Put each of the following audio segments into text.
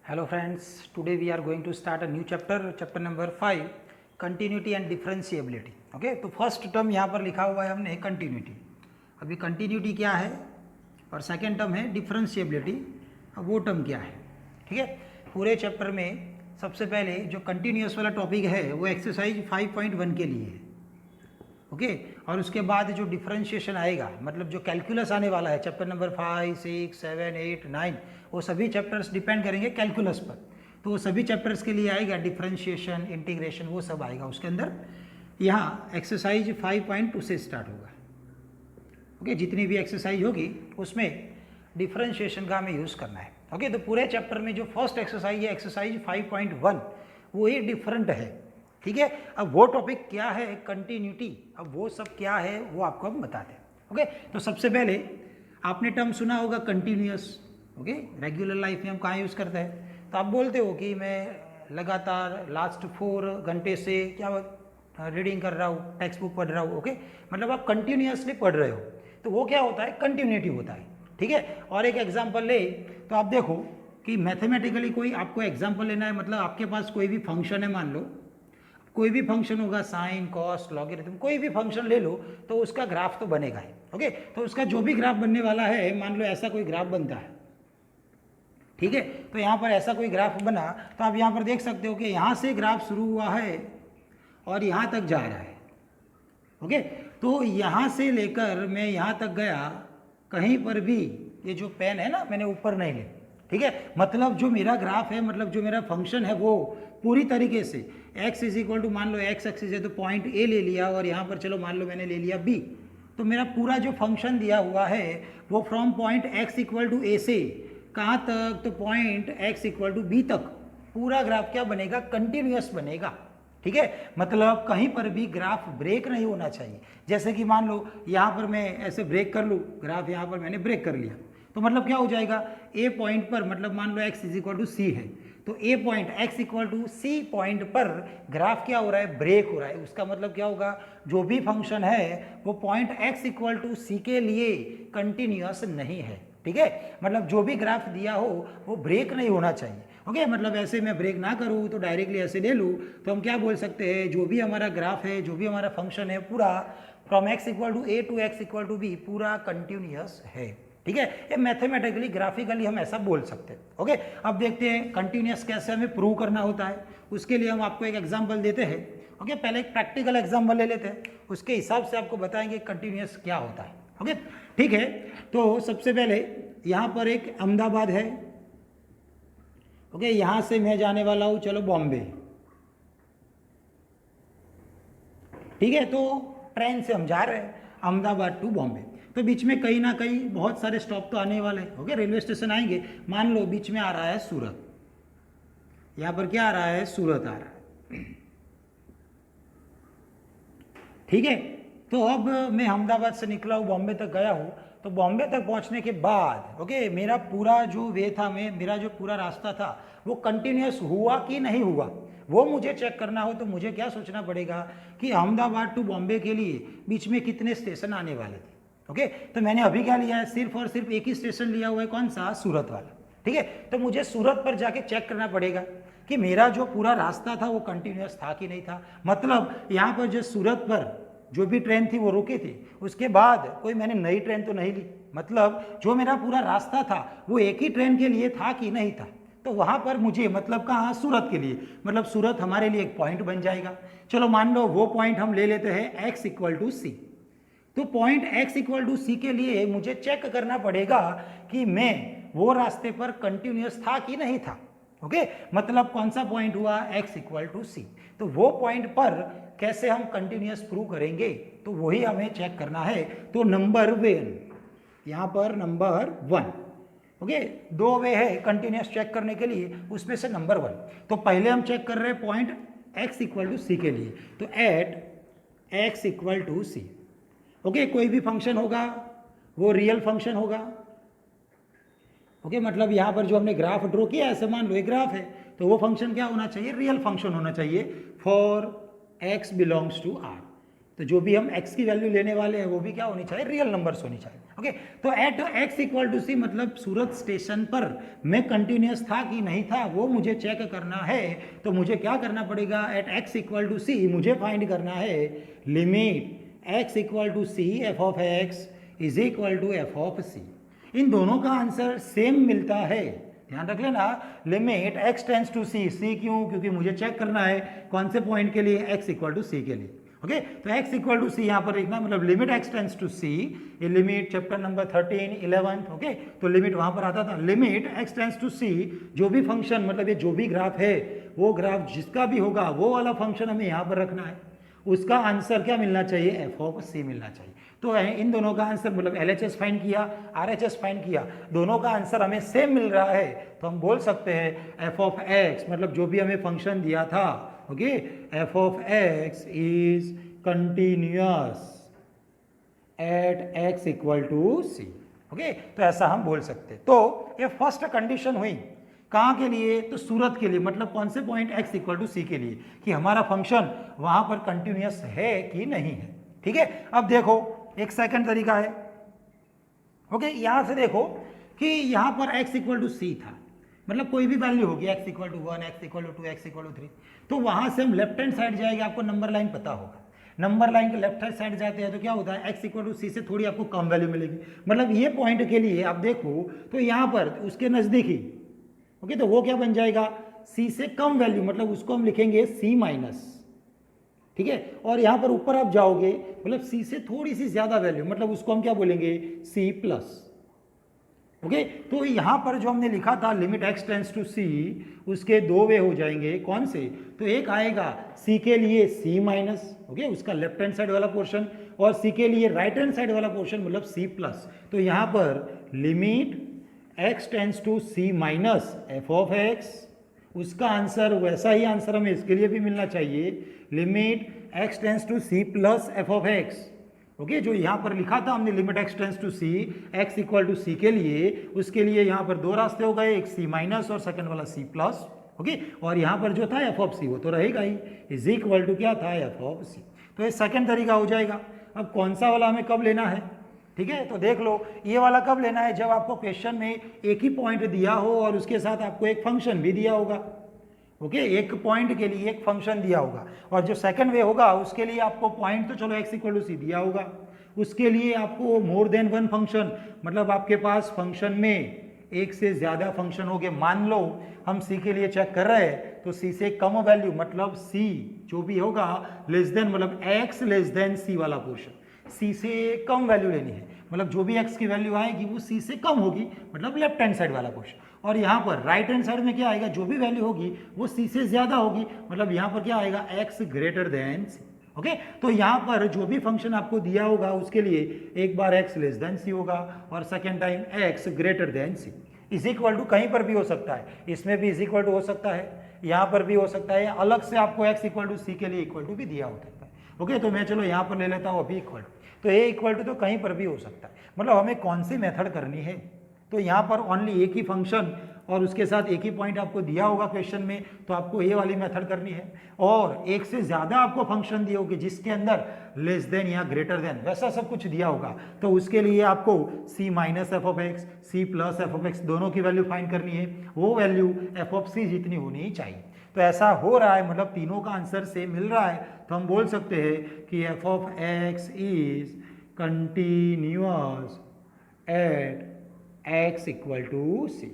Hello friends, today we are going to start a new chapter number 5, continuity and differentiability. Okay, तो first term यहाँ पर लिखा हुआ है हमने कंटिन्यूटी. अभी कंटिन्यूटी क्या है और सेकेंड टर्म है डिफरेंशिएबिलिटी. अब वो टर्म क्या है, ठीक है. पूरे चैप्टर में सबसे पहले जो कंटिन्यूस वाला टॉपिक है वो एक्सरसाइज 5.1 के लिए है. ओके और उसके बाद जो डिफरेंशिएशन आएगा, मतलब जो कैलकुलस आने वाला है चैप्टर नंबर 5, 6, 7, 8, 9, वो सभी चैप्टर्स डिपेंड करेंगे कैलकुलस पर. तो वो सभी चैप्टर्स के लिए आएगा डिफरेंशिएशन, इंटीग्रेशन, वो सब आएगा उसके अंदर. यहाँ एक्सरसाइज 5.2 से स्टार्ट होगा. ओके जितनी भी एक्सरसाइज होगी उसमें डिफरेंशिएशन का हमें यूज़ करना है. ओके तो पूरे चैप्टर में जो फर्स्ट एक्सरसाइज है एक्सरसाइज 5.1 वो ही डिफरेंट है, ठीक है. अब वो टॉपिक क्या है कंटिन्यूटी, अब वो सब क्या है वो आपको हम बताते हैं. ओके तो सबसे पहले आपने टर्म सुना होगा कंटिन्यूअस. ओके रेगुलर लाइफ में हम कहाँ यूज़ करते हैं, तो आप बोलते हो कि मैं लगातार लास्ट 4 घंटे से क्या रीडिंग कर रहा हूँ, टेक्स्ट बुक पढ़ रहा हूँ. ओके मतलब आप कंटिन्यूअसली पढ़ रहे हो, तो वो क्या होता है कंटिन्यूटी होता है, ठीक है. और एक एग्जाम्पल ले तो आप देखो कि मैथमेटिकली कोई आपको एग्जाम्पल लेना है, मतलब आपके पास कोई भी फंक्शन है, मान लो कोई भी फंक्शन होगा, साइन, कॉस, लॉगरिथम, कोई भी फंक्शन ले लो तो उसका ग्राफ तो बनेगा ही. ओके तो उसका जो भी ग्राफ बनने वाला है, मान लो ऐसा कोई ग्राफ बनता है, ठीक है. तो यहाँ पर ऐसा कोई ग्राफ बना तो आप यहाँ पर देख सकते हो कि यहाँ से ग्राफ शुरू हुआ है और यहाँ तक जा रहा है. ओके तो यहाँ से लेकर मैं यहाँ तक गया, कहीं पर भी ये जो पेन है ना मैंने ऊपर नहीं ले, ठीक है. मतलब जो मेरा ग्राफ है, मतलब जो मेरा फंक्शन है वो पूरी तरीके से x इज इक्वल टू, मान लो x एक्सिस है तो पॉइंट A ले लिया और यहाँ पर चलो मान लो मैंने ले लिया B. तो मेरा पूरा जो फंक्शन दिया हुआ है वो from point x equal to A से कहाँ तक, तो point x equal to B तक पूरा ग्राफ क्या बनेगा कंटिन्यूअस बनेगा, ठीक है. मतलब कहीं पर भी ग्राफ ब्रेक नहीं होना चाहिए. जैसे कि मान लो यहाँ पर मैं ऐसे ब्रेक कर लूँ ग्राफ, यहाँ पर मैंने ब्रेक कर लिया तो मतलब क्या हो जाएगा, ए पॉइंट पर, मतलब मान लो x is equal to C है तो a point x equal to C point पर ग्राफ क्या हो रहा है, ब्रेक हो रहा है. उसका मतलब क्या होगा, जो भी फंक्शन है वो point x equal to c के लिए कंटिन्यूअस नहीं है, ठीक है. मतलब जो भी ग्राफ दिया हो वो ब्रेक नहीं होना चाहिए. ओके मतलब ऐसे मैं ब्रेक ना करूँ तो डायरेक्टली ऐसे ले लूँ तो हम क्या बोल सकते हैं, जो भी हमारा ग्राफ है, जो भी हमारा फंक्शन है, पूरा from x equal to A to x equal to B पूरा कंटिन्यूअस है, ठीक है. ये मैथमेटिकली ग्राफिकली हम ऐसा बोल सकते हैं. ओके अब देखते हैं कंटिन्यूअस कैसे हमें प्रूव करना होता है. उसके लिए हम आपको एक एग्जांपल देते हैं. ओके पहले एक प्रैक्टिकल एग्जांपल ले लेते हैं, उसके हिसाब से आपको बताएंगे कंटिन्यूअस क्या होता है. ओके ठीक है. तो सबसे पहले यहाँ पर एक अहमदाबाद है. ओके यहाँ से मैं जाने वाला हूँ चलो बॉम्बे, ठीक है. तो ट्रेन से हम जा रहे हैं अहमदाबाद टू बॉम्बे, तो बीच में कहीं ना कहीं बहुत सारे स्टॉप तो आने वाले हैं. ओके रेलवे स्टेशन आएंगे, मान लो बीच में आ रहा है सूरत, यहाँ पर क्या आ रहा है, सूरत आ रहा है, ठीक है. तो अब मैं अहमदाबाद से निकला हूँ, बॉम्बे तक गया हूँ. तो बॉम्बे तक पहुँचने के बाद ओके मेरा पूरा जो वे था, मेरा जो पूरा रास्ता था वो कंटिन्यूअस हुआ कि नहीं हुआ, वो मुझे चेक करना हो तो मुझे क्या सोचना पड़ेगा कि अहमदाबाद टू बॉम्बे के लिए बीच में कितने स्टेशन आने वाले थे. ओके तो मैंने अभी क्या लिया है, सिर्फ और सिर्फ एक ही स्टेशन लिया हुआ है, कौन सा, सूरत वाला, ठीक है. तो मुझे सूरत पर जाके चेक करना पड़ेगा कि मेरा जो पूरा रास्ता था वो कंटिन्यूअस था कि नहीं था. मतलब यहाँ पर जो सूरत पर जो भी ट्रेन थी वो रुकी थी, उसके बाद कोई मैंने नई ट्रेन तो नहीं ली. मतलब जो मेरा पूरा रास्ता था वो एक ही ट्रेन के लिए था कि नहीं था. तो वहाँ पर मुझे, मतलब कहाँ, सूरत के लिए, मतलब सूरत हमारे लिए एक पॉइंट बन जाएगा. चलो मान लो वो पॉइंट हम ले लेते हैं x इक्वल टू सी. तो point x equal to c के लिए मुझे चेक करना पड़ेगा कि मैं वो रास्ते पर कंटिन्यूअस था कि नहीं था. ओके मतलब कौन सा पॉइंट हुआ, x इक्वल टू सी. तो वो पॉइंट पर कैसे हम कंटिन्यूअस प्रूव करेंगे, तो वही हमें चेक करना है. तो नंबर 1, यहाँ पर नंबर 1, ओके दो वे है कंटिन्यूअस चेक करने के लिए, उसमें से नंबर 1. तो पहले हम चेक कर रहे हैं point x equal to c के लिए. तो at x equal to c, okay कोई भी फंक्शन होगा वो रियल फंक्शन होगा. ओके मतलब यहाँ पर जो हमने ग्राफ ड्रॉ किया है, ऐसे मान लो एक ग्राफ है, तो वो फंक्शन क्या होना चाहिए, रियल फंक्शन होना चाहिए for x belongs to r. तो जो भी हम x की वैल्यू लेने वाले हैं वो भी क्या होनी चाहिए, रियल नंबर्स होनी चाहिए। ओके, तो एट x इक्वल टू सी मतलब सूरत स्टेशन पर मैं कंटिन्यूस था कि नहीं था वो मुझे चेक करना है। तो मुझे क्या करना पड़ेगा, at x equal to C मुझे फाइंड करना है limit x equal to C F of x is equal to F of C. इन दोनों का आंसर सेम मिलता है, ध्यान रख लेना। Limit x tends to C, C क्यों, क्योंकि मुझे चेक करना है कौन से पॉइंट के लिए, x इक्वल टू सी के लिए। ओके, तो x इक्वल टू सी यहाँ पर लिखना, मतलब लिमिट x टेंस टू सी, ये लिमिट चैप्टर नंबर 13, 11, ओके, तो लिमिट वहाँ पर आता था। लिमिट x टेंस टू सी, जो भी फंक्शन मतलब ये जो भी ग्राफ है वो ग्राफ जिसका भी होगा वो वाला फंक्शन हमें यहाँ पर रखना है, उसका आंसर क्या मिलना चाहिए, एफ ऑफ सी मिलना चाहिए। तो इन दोनों का आंसर मतलब LHS फाइंड किया, RHS फाइंड किया, दोनों का आंसर हमें सेम मिल रहा है, तो हम बोल सकते हैं एफ ऑफ एक्स मतलब जो भी हमें फंक्शन दिया था, okay, f of x is continuous at x equal to c. Okay, तो ऐसा हम बोल सकते हैं। तो ये फर्स्ट कंडीशन हुई कहाँ के लिए, तो सूरत के लिए, मतलब कौन से point x equal to c के लिए, कि हमारा फंक्शन वहां पर कंटिन्यूअस है कि नहीं है। ठीक है, अब देखो एक सेकंड तरीका है। ओके, यहां से देखो कि यहां पर x इक्वल टू सी था, मतलब कोई भी वैल्यू होगी x equal to 1, x equal to 2, x equal to 3, तो वहां से हम लेफ्ट हैंड साइड जाएंगे, आपको नंबर लाइन पता होगा, नंबर लाइन के लेफ्ट हैंड साइड जाते हैं तो क्या होता है, x इक्वल टू सी से थोड़ी आपको कम वैल्यू मिलेगी। मतलब ये पॉइंट के लिए आप देखो तो यहाँ पर उसके नजदीक ही, ओके, तो वो क्या बन जाएगा, c से कम वैल्यू, मतलब उसको हम लिखेंगे c माइनस, ठीक है। और यहाँ पर ऊपर आप जाओगे मतलब c से थोड़ी सी ज्यादा वैल्यू, मतलब उसको हम क्या बोलेंगे, c प्लस। ओके, तो यहाँ पर जो हमने लिखा था limit x tends to c, उसके दो वे हो जाएंगे, कौन से, तो एक आएगा c के लिए c माइनस, ओके, उसका लेफ्ट हैंड साइड वाला पोर्शन, और c के लिए राइट हैंड साइड वाला पोर्शन मतलब c प्लस। तो यहाँ पर limit x tends to c minus f of x, उसका आंसर वैसा ही आंसर हमें इसके लिए भी मिलना चाहिए, limit x tends to c plus f of x। Okay, जो यहाँ पर लिखा था हमने limit x tends to c, x equal to c के लिए, उसके लिए यहाँ पर दो रास्ते हो गए, एक c माइनस और सेकंड वाला c प्लस। ओके, और यहाँ पर जो था एफ ऑफ c वो तो रहेगा ही, इज इक्वल टू क्या था, एफ ऑफ c। तो ये सेकंड तरीका हो जाएगा। अब कौन सा वाला हमें कब लेना है, ठीक है, तो देख लो ये वाला कब लेना है, जब आपको क्वेश्चन में एक ही पॉइंट दिया हो और उसके साथ आपको एक फंक्शन भी दिया होगा। ओके, एक पॉइंट के लिए एक फंक्शन दिया होगा, और जो सेकंड वे होगा उसके लिए आपको पॉइंट तो चलो x इक्वल टू सी दिया होगा, उसके लिए आपको मोर देन वन फंक्शन, मतलब आपके पास फंक्शन में एक से ज्यादा फंक्शन हो गए। मान लो हम c के लिए चेक कर रहे हैं तो c से कम वैल्यू, मतलब c जो भी होगा लेस देन, मतलब x लेस देन c वाला पोर्शन, c से कम वैल्यू लेनी है, मतलब जो भी x की वैल्यू आएगी वो c से कम होगी, मतलब लेफ्ट हैंड साइड वाला पोर्शन। और यहाँ पर राइट हैंड साइड में क्या आएगा, जो भी वैल्यू होगी वो c से ज्यादा होगी, मतलब यहाँ पर क्या आएगा, x greater than c। Okay, तो यहाँ पर जो भी फंक्शन आपको दिया होगा उसके लिए एक बार x लेस देन c होगा और second time x greater than c। Is equal to कहीं पर भी हो सकता है, इसमें भी इज इक्वल टू हो सकता है, यहाँ पर भी हो सकता है, अलग से आपको x इक्वल टू c के लिए इक्वल टू भी दिया हो सकता है। ओके, तो मैं चलो यहाँ पर ले लेता हूँ अभी इक्वल टू, तो ये इक्वल टू तो कहीं पर भी हो सकता है, मतलब हमें कौन सी मेथड करनी है, तो यहाँ पर ओनली एक ही फंक्शन और उसके साथ एक ही पॉइंट आपको दिया होगा क्वेश्चन में, तो आपको ये वाली मेथड करनी है। और एक से ज़्यादा आपको फंक्शन दिए होंगे जिसके अंदर लेस देन या ग्रेटर देन वैसा सब कुछ दिया होगा, तो उसके लिए आपको c minus f of x, c plus f of x दोनों की वैल्यू फाइंड करनी है, वो वैल्यू एफ ऑफ c जितनी होनी चाहिए। तो ऐसा हो रहा है, मतलब तीनों का आंसर सेम मिल रहा है, तो हम बोल सकते हैं कि f of x is continuous at x equal to c.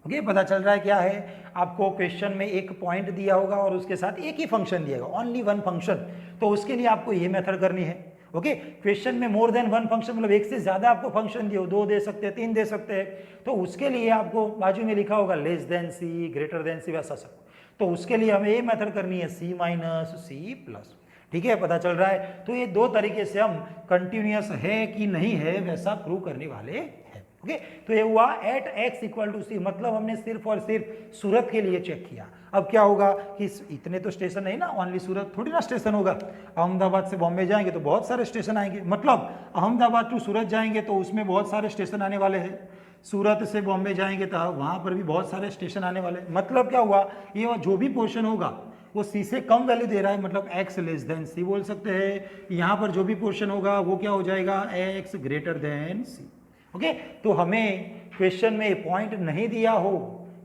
Okay, पता चल रहा है क्या है, आपको क्वेश्चन में एक पॉइंट दिया होगा और उसके साथ एक ही फंक्शन दिया होगा, ओनली वन फंक्शन, तो उसके लिए आपको ये मेथड करनी है। ओके, क्वेश्चन में मोर देन वन फंक्शन, मतलब एक से ज्यादा आपको फंक्शन दिए हो, दो दे सकते हैं, तीन दे सकते हैं, तो उसके लिए आपको बाजू में लिखा होगा लेस देन सी, ग्रेटर देन सी, वैसा सब, तो उसके लिए हमें ये मेथड करनी है c माइनस c प्लस। ठीक है, पता चल रहा है। तो ये दो तरीके से हम कंटिन्यूअस है कि नहीं है वैसा प्रूव करने वाले हैं। ओके, तो ये हुआ एट x इक्वल टू सी, मतलब हमने सिर्फ और सिर्फ सूरत के लिए चेक किया। अब क्या होगा कि इतने तो स्टेशन नहीं ना, ओनली सूरत थोड़ी ना स्टेशन होगा, अहमदाबाद से बॉम्बे जाएंगे तो बहुत सारे स्टेशन आएंगे, मतलब अहमदाबाद टू सूरत जाएंगे तो उसमें बहुत सारे स्टेशन आने वाले हैं, सूरत से बॉम्बे जाएंगे तो वहाँ पर भी बहुत सारे स्टेशन आने वाले हैं। मतलब क्या हुआ, ये जो भी पोर्शन होगा वो सी से कम वैल्यू दे रहा है, मतलब एक्स लेस देन सी बोल सकते हैं। यहाँ पर जो भी पोर्शन होगा वो क्या हो जाएगा, एक्स ग्रेटर देन सी। ओके, तो हमें क्वेश्चन में पॉइंट नहीं दिया हो,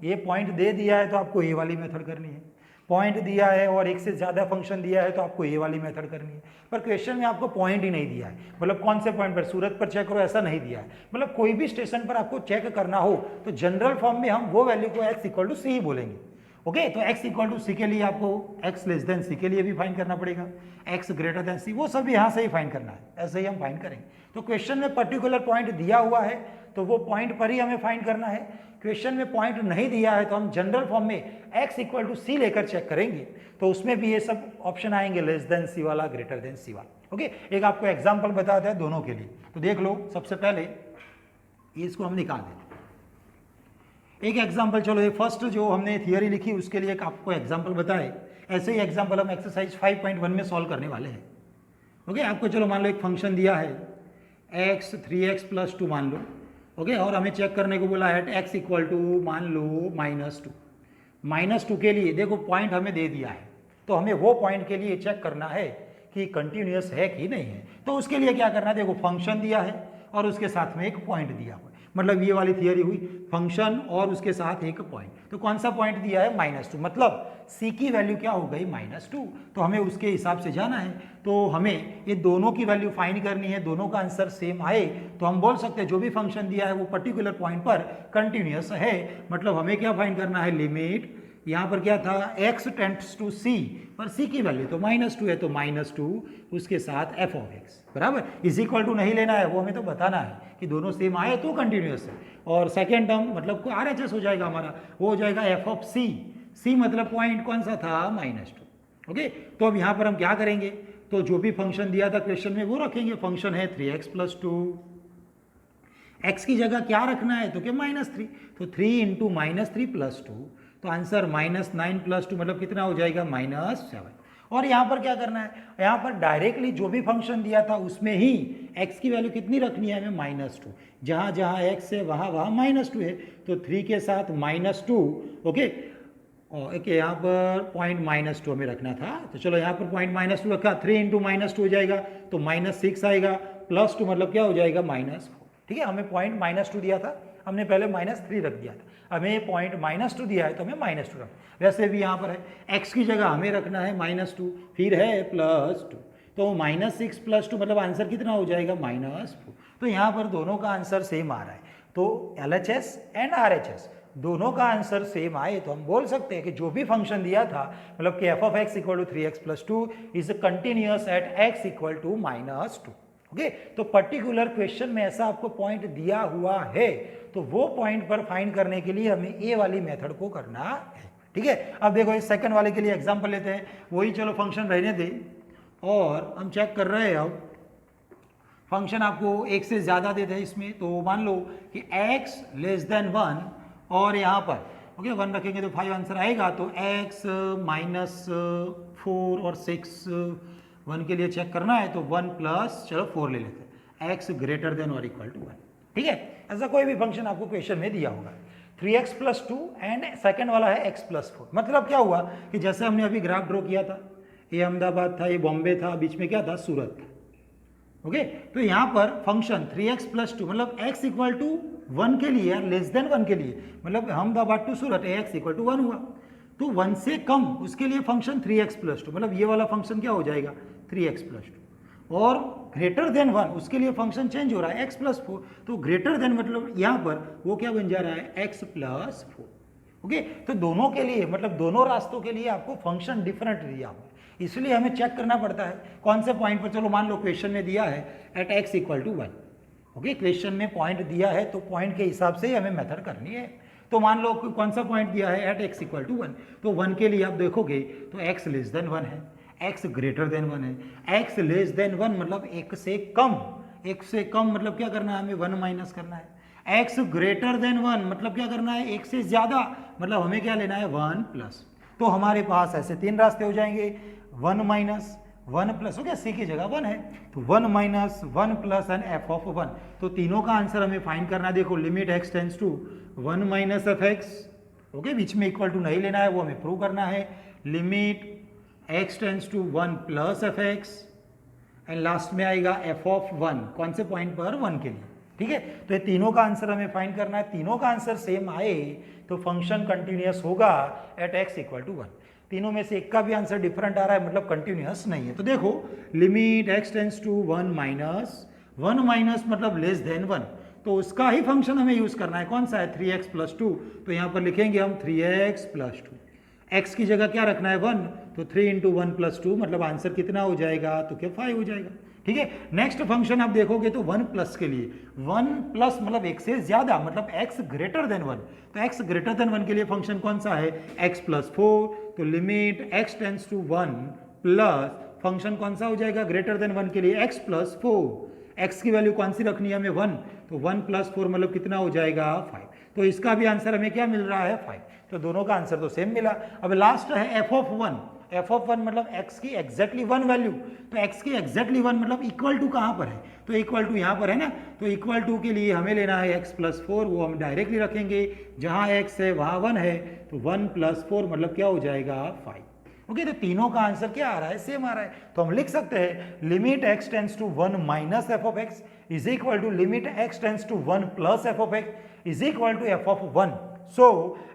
ये पॉइंट दे दिया है तो आपको ये वाली मेथड करनी है। पॉइंट दिया है और एक से ज़्यादा फंक्शन दिया है तो आपको ये वाली मेथड करनी है। पर क्वेश्चन में आपको पॉइंट ही नहीं दिया है, मतलब कौन से पॉइंट पर, सूरत पर चेक करो ऐसा नहीं दिया है। मतलब कोई भी स्टेशन पर आपको चेक करना हो तो जनरल फॉर्म में हम वो वैल्यू को एक्स इक्वल टू सी ही बोलेंगे। ओके, तो x इक्वल टू सी के लिए आपको x लेस देन सी के लिए भी फाइंड करना पड़ेगा, x ग्रेटर देन सी, वो सब यहाँ से ही फाइंड करना है, ऐसे ही हम फाइंड करेंगे। तो क्वेश्चन में पर्टिकुलर पॉइंट दिया हुआ है तो वो पॉइंट पर ही हमें फाइंड करना है। क्वेश्चन में पॉइंट नहीं दिया है तो हम जनरल फॉर्म में x इक्वल टू सी लेकर चेक करेंगे, तो उसमें भी ये सब ऑप्शन आएंगे, लेस देन सी वाला, ग्रेटर देन सी वाला। ओके, एक आपको एग्जाम्पल बताते हैं दोनों के लिए, तो देख लो। सबसे पहले इसको हम निकाल देते हैं एक एग्जाम्पल। चलो ये फर्स्ट जो हमने थियरी लिखी उसके लिए एक आपको एग्जाम्पल बताए, ऐसे ही एग्जाम्पल हम एक्सरसाइज 5.1 में सॉल्व करने वाले हैं। ओके, आपको चलो मान लो एक फंक्शन दिया है x 3x + 2 मान लो। ओके, और हमें चेक करने को बोला है x इक्वल टू मान लो -2। -2 के लिए देखो पॉइंट हमें दे दिया है, तो हमें वो पॉइंट के लिए चेक करना है कि कंटिन्यूअस है कि नहीं है। तो उसके लिए क्या करना है, देखो फंक्शन दिया है और उसके साथ में एक पॉइंट दिया हुआ है, मतलब ये वाली थियरी हुई, फंक्शन और उसके साथ एक पॉइंट। तो कौन सा पॉइंट दिया है, -2, मतलब c की वैल्यू क्या हो गई, -2। तो हमें उसके हिसाब से जाना है, तो हमें ये दोनों की वैल्यू फाइंड करनी है। दोनों का आंसर सेम आए तो हम बोल सकते हैं जो भी फंक्शन दिया है वो पर्टिकुलर पॉइंट पर कंटिन्यूअस है। मतलब हमें क्या फाइंड करना है, लिमिट, यहाँ पर क्या था, x टेंड्स टू c, पर c की वैल्यू तो -2 है, तो -2 उसके साथ f ऑफ x बराबर इज इक्वल टू नहीं लेना है, वो हमें तो बताना है कि दोनों सेम आए तो कंटिन्यूअस है। और सेकेंड टर्म मतलब RHS हो जाएगा हमारा, वो हो जाएगा f ऑफ c, c मतलब पॉइंट कौन सा था, -2। ओके, तो अब यहाँ पर हम क्या करेंगे, तो जो भी फंक्शन दिया था क्वेश्चन में वो रखेंगे। फंक्शन है 3x + 2, x की जगह क्या रखना है, तो क्या -3, तो 3 × -3 + 2, तो आंसर -9 + 2 मतलब कितना हो जाएगा, -7। और यहाँ पर क्या करना है, यहाँ पर डायरेक्टली जो भी फंक्शन दिया था उसमें ही x की वैल्यू कितनी रखनी है हमें, -2। जहाँ जहाँ x है वहाँ वहाँ -2 है, तो 3 के साथ -2। ओके, और एक यहाँ पर पॉइंट -2 हमें रखना था, तो चलो यहाँ पर पॉइंट -2 रखा, 3 × -2 हो जाएगा तो -6 आएगा, +2 मतलब क्या हो जाएगा, -4। ठीक है, हमें पॉइंट -2 दिया था, हमने पहले -3 रख दिया था, हमें पॉइंट -2 दिया है तो हमें -2 रख। वैसे भी यहाँ पर है x की जगह हमें रखना है -2, फिर है +2, तो -6 + 2 मतलब आंसर कितना हो जाएगा, -4। तो यहाँ पर दोनों का आंसर सेम आ रहा है, तो LHS एंड RHS दोनों का आंसर सेम आए तो हम बोल सकते हैं कि जो भी फंक्शन दिया था, मतलब कि f of x equal to 3x + 2 is continuous at x equal to -2। Okay, तो पर्टिकुलर क्वेश्चन में ऐसा आपको पॉइंट दिया हुआ है तो वो पॉइंट पर फाइंड करने के लिए हमें ए वाली मेथड को करना है। ठीक है, अब देखो इस सेकंड वाले के लिए एग्जांपल लेते हैं, वही चलो फंक्शन रहने दे और हम चेक कर रहे हैं। अब फंक्शन आपको एक से ज़्यादा देते हैं इसमें, तो मान लो कि x लेस देन 1 और यहाँ पर ओके 1 रखेंगे तो 5 आंसर आएगा, तो x -4 और 6 1 के लिए चेक करना है, तो 1 + चलो 4 ले लेते हैं, x ग्रेटर देन और इक्वल टू 1। ठीक है, ऐसा कोई भी फंक्शन आपको क्वेश्चन में दिया होगा, 3x + 2 एंड सेकंड वाला है x + 4। मतलब क्या हुआ कि जैसे हमने अभी ग्राफ ड्रॉ किया था, ये अहमदाबाद था, ये बॉम्बे था, बीच में क्या था, सूरत था। ओके, तो यहाँ पर फंक्शन 3x + 2 मतलब x इक्वल टू 1 के लिए, लेस देन 1 के लिए, मतलब Ahmedabad to Surat x equal to 1 हुआ, तो 1 से कम उसके लिए फंक्शन 3x + 2 मतलब ये वाला फंक्शन क्या हो जाएगा, 3x + 2। और ग्रेटर देन 1 उसके लिए फंक्शन चेंज हो रहा है x + 4, तो ग्रेटर देन मतलब यहाँ पर वो क्या बन जा रहा है, x + 4। ओके, तो दोनों के लिए मतलब दोनों रास्तों के लिए आपको फंक्शन डिफरेंट दिया हुआ है, इसलिए हमें चेक करना पड़ता है कौन से पॉइंट पर। चलो मान लो क्वेश्चन में दिया है at x equal to 1। Okay, question में पॉइंट दिया है तो पॉइंट के हिसाब से ही हमें मेथड करनी है। तो मान लो कौन सा पॉइंट दिया है एट x इक्वल टू 1, तो 1 के लिए आप देखोगे तो x लेस देन 1 है, x ग्रेटर देन 1 है। x लेस देन 1 मतलब 1 से कम, 1 से कम मतलब क्या करना है, हमें 1 माइनस करना है। x ग्रेटर देन 1 मतलब क्या करना है, 1 से ज़्यादा मतलब हमें क्या लेना है, 1 प्लस। तो हमारे पास ऐसे 3 रास्ते हो जाएंगे, 1 माइनस 1 प्लस, हो गया, c की जगह 1 है तो 1 minus 1 plus and f of 1। तो तीनों का आंसर हमें फाइंड करना है। देखो limit x tends to 1 minus F X, okay, बीच में इक्वल टू नहीं लेना है, वो हमें प्रूव करना है। Limit x tends to 1 plus f x and last में आएगा एफ ऑफ 1, कौन से पॉइंट पर 1 के लिए, ठीक है। तो ये तीनों का आंसर हमें फाइंड करना है, तीनों का आंसर सेम आए तो फंक्शन कंटिन्यूअस होगा एट x इक्वल टू 1। तीनों में से एक का भी आंसर डिफरेंट आ रहा है मतलब कंटिन्यूअस नहीं है। तो देखो limit x tends to 1 minus 1 minus मतलब लेस देन 1, तो उसका ही फंक्शन हमें यूज करना है, कौन सा है 3x प्लस 2। तो यहाँ पर लिखेंगे हम 3x प्लस 2, x की जगह क्या रखना है 1, तो 3 इंटू 1 प्लस 2 मतलब आंसर कितना हो जाएगा, तो क्या 5 हो जाएगा, ठीक है। नेक्स्ट फंक्शन आप देखोगे तो 1 प्लस के लिए 1 प्लस मतलब एक से ज्यादा मतलब x ग्रेटर देन 1, तो x ग्रेटर देन 1 के लिए फंक्शन कौन सा है x प्लस 4। तो limit x tends to 1 plus function कौन सा हो जाएगा ग्रेटर देन 1 के लिए x प्लस 4, x की वैल्यू कौन सी रखनी है हमें 1, तो 1 प्लस 4 मतलब कितना हो जाएगा 5। तो इसका भी आंसर हमें क्या मिल रहा है 5, तो दोनों का आंसर तो सेम मिला। अब लास्ट है एफ ऑफ 1, एफ ऑफ 1 मतलब x की एग्जैक्टली 1 वैल्यू, तो x की एग्जैक्टली 1 मतलब इक्वल टू कहाँ पर है, तो इक्वल टू यहाँ पर है ना, तो इक्वल टू के लिए हमें लेना है x प्लस 4, वो हम डायरेक्टली रखेंगे, जहाँ x है वहाँ 1 है, तो 1 प्लस 4 मतलब क्या हो जाएगा 5। ओके, तो तीनों का आंसर क्या आ रहा है सेम आ रहा है, तो हम लिख सकते हैं limit x tends to 1 minus f of x is equal to limit x tends to 1 plus f of x is equal to F of 1। So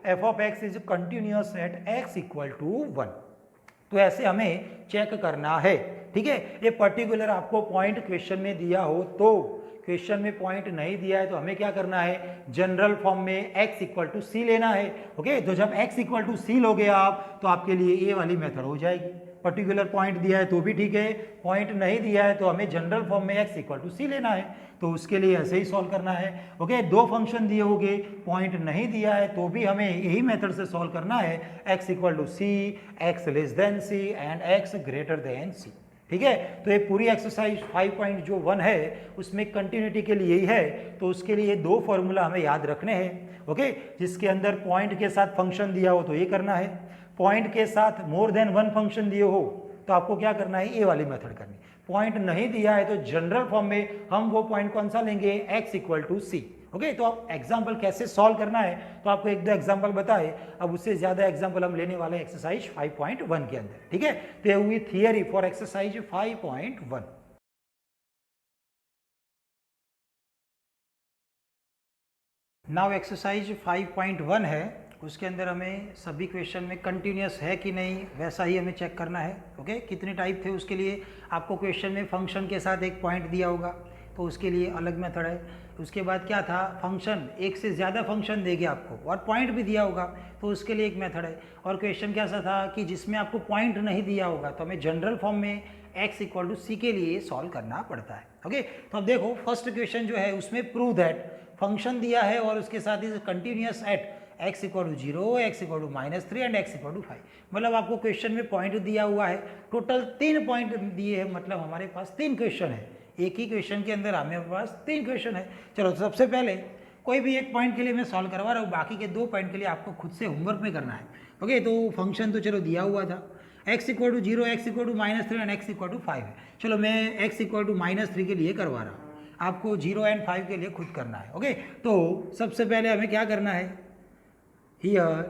f of x is continuous at x equal to 1। तो ऐसे हमें check करना है, ठीक है। ये particular आपको point question में दिया हो तो, क्वेश्चन में पॉइंट नहीं दिया है तो हमें क्या करना है जनरल फॉर्म में x इक्वल टू सी लेना है। ओके, तो जब x इक्वल टू सी लोगे आप तो आपके लिए ये वाली मेथड हो जाएगी। पर्टिकुलर पॉइंट दिया है तो भी ठीक है, पॉइंट नहीं दिया है तो हमें जनरल फॉर्म में x इक्वल टू सी लेना है, तो उसके लिए ऐसे ही सॉल्व करना है। ओके, दो फंक्शन दिए होंगे, पॉइंट नहीं दिया है तो भी हमें यही मेथड से सॉल्व करना है, x equal to C, x less than C and x greater than C, ठीक है। तो ये पूरी एक्सरसाइज 5.1 है उसमें कंटिन्यूटी के लिए ही है, तो उसके लिए दो फॉर्मूला हमें याद रखने हैं। ओके, जिसके अंदर पॉइंट के साथ फंक्शन दिया हो तो ये करना है, पॉइंट के साथ मोर देन 1 फंक्शन दिए हो तो आपको क्या करना है ये वाली मेथड करनी। पॉइंट नहीं दिया है तो जनरल फॉर्म में हम वो पॉइंट कौन सा लेंगे x equal to c. Okay, तो आप एग्जाम्पल कैसे सॉल्व करना है तो आपको एक दो एग्जाम्पल बताए, अब उससे ज्यादा एग्जाम्पल हम लेने वाले एक्सरसाइज 5.1 के अंदर, ठीक है। तो ये हुई theory for exercise 5.1। Now exercise 5.1 है, उसके अंदर हमें सभी क्वेश्चन में कंटिन्यूअस है कि नहीं वैसा ही हमें चेक करना है। ओके, कितने टाइप थे उसके लिए आपको क्वेश्चन में फंक्शन के साथ एक पॉइंट दिया होगा तो उसके लिए अलग मेथड है। उसके बाद क्या था, फंक्शन एक से ज़्यादा फंक्शन देंगे आपको और पॉइंट भी दिया होगा तो उसके लिए एक मेथड है। और क्वेश्चन कैसा था कि जिसमें आपको पॉइंट नहीं दिया होगा तो हमें जनरल फॉर्म में x इक्वल टू सी के लिए सॉल्व करना पड़ता है। ओके, तो अब देखो फर्स्ट क्वेश्चन जो है उसमें प्रूव दैट फंक्शन दिया है और उसके साथ ही continuous at x equal to 0, x equal to -3 and x equal to 5। मतलब आपको क्वेश्चन में पॉइंट दिया हुआ है, टोटल 3 पॉइंट दिए हैं, मतलब हमारे पास 3 क्वेश्चन है, एक ही क्वेश्चन के अंदर हमारे पास 3 क्वेश्चन है। चलो तो सबसे पहले कोई भी एक पॉइंट के लिए मैं सॉल्व करवा रहा हूँ, बाकी के 2 पॉइंट के लिए आपको खुद से होमवर्क में करना है। ओके, तो फंक्शन तो चलो दिया हुआ था, x equal to 0, x equal to -3 and x equal to 5 है। चलो मैं x इक्वल टू -3 के लिए करवा रहा हूँ, आपको 0 एंड 5 के लिए खुद करना है। ओके, तो सबसे पहले हमें क्या करना है, here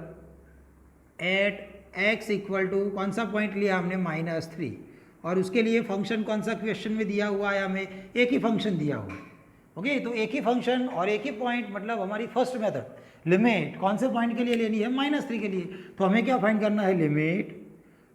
at x equal to कौन सा पॉइंट लिया हमने -3, और उसके लिए फंक्शन कौन सा क्वेश्चन में दिया हुआ है, हमें एक ही फंक्शन दिया हुआ है। ओके, तो एक ही फंक्शन और एक ही पॉइंट मतलब हमारी फर्स्ट मेथड लिमिट कौन से पॉइंट के लिए लेनी है -3 के लिए, तो हमें क्या फाइंड करना है लिमिट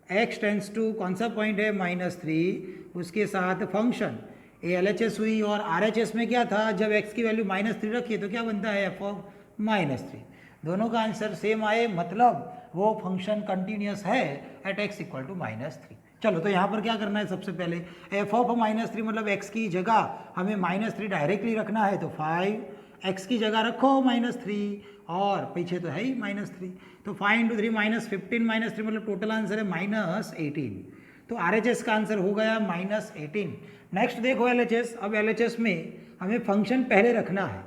x टेंस टू कौन सा पॉइंट है -3, उसके साथ फंक्शन ये LHS हुई और RHS में क्या था, जब x की वैल्यू -3 रखिए तो क्या बनता है f ऑफ -3। दोनों का आंसर सेम आए मतलब वो फंक्शन कंटिन्यूअस है एट x इक्वल टू -3। चलो तो यहाँ पर क्या करना है, सबसे पहले f ऑफ -3 मतलब x की जगह हमें -3 डायरेक्टली रखना है, तो 5 x की जगह रखो -3 और पीछे तो है ही -3, तो 5 इंटू 3 -15 -3 मतलब टोटल आंसर है -18। तो RHS का आंसर हो गया -18। नेक्स्ट देखो LHS, अब LHS में हमें फंक्शन पहले रखना है,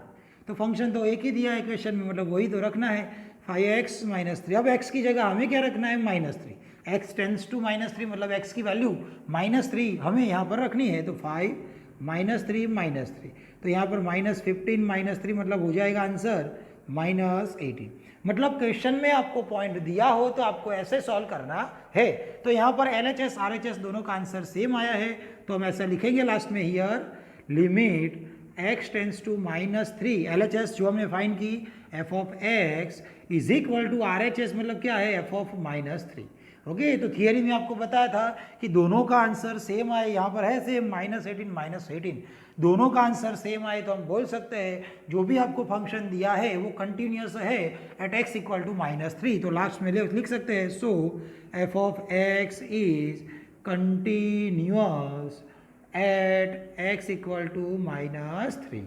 तो फंक्शन तो एक ही दिया है क्वेश्चन में मतलब वही तो रखना है 5x -3। अब x की जगह हमें क्या रखना है -3, x टेंस टू -3 मतलब x की वैल्यू -3 हमें यहाँ पर रखनी है, तो 5 -3 -3, तो यहाँ पर -15 -3 मतलब हो जाएगा आंसर -18। मतलब क्वेश्चन में आपको पॉइंट दिया हो तो आपको ऐसे सॉल्व करना है। तो यहाँ पर LHS RHS दोनों का आंसर सेम आया है, तो हम ऐसा लिखेंगे लास्ट में, here limit x tends to -3, LHS जो हमने फाइंड की f of x is equal to RHS मतलब क्या है, f ऑफ -3। ओके, तो थियरी में आपको बताया था कि दोनों का आंसर सेम आए, यहाँ पर है सेम -18 दोनों का आंसर सेम आए तो हम बोल सकते हैं जो भी आपको फंक्शन दिया है वो कंटिन्यूस है एट x इक्वल टू -3। तो लास्ट में लिख सकते हैं, so f of x is continuous at x equal to -3।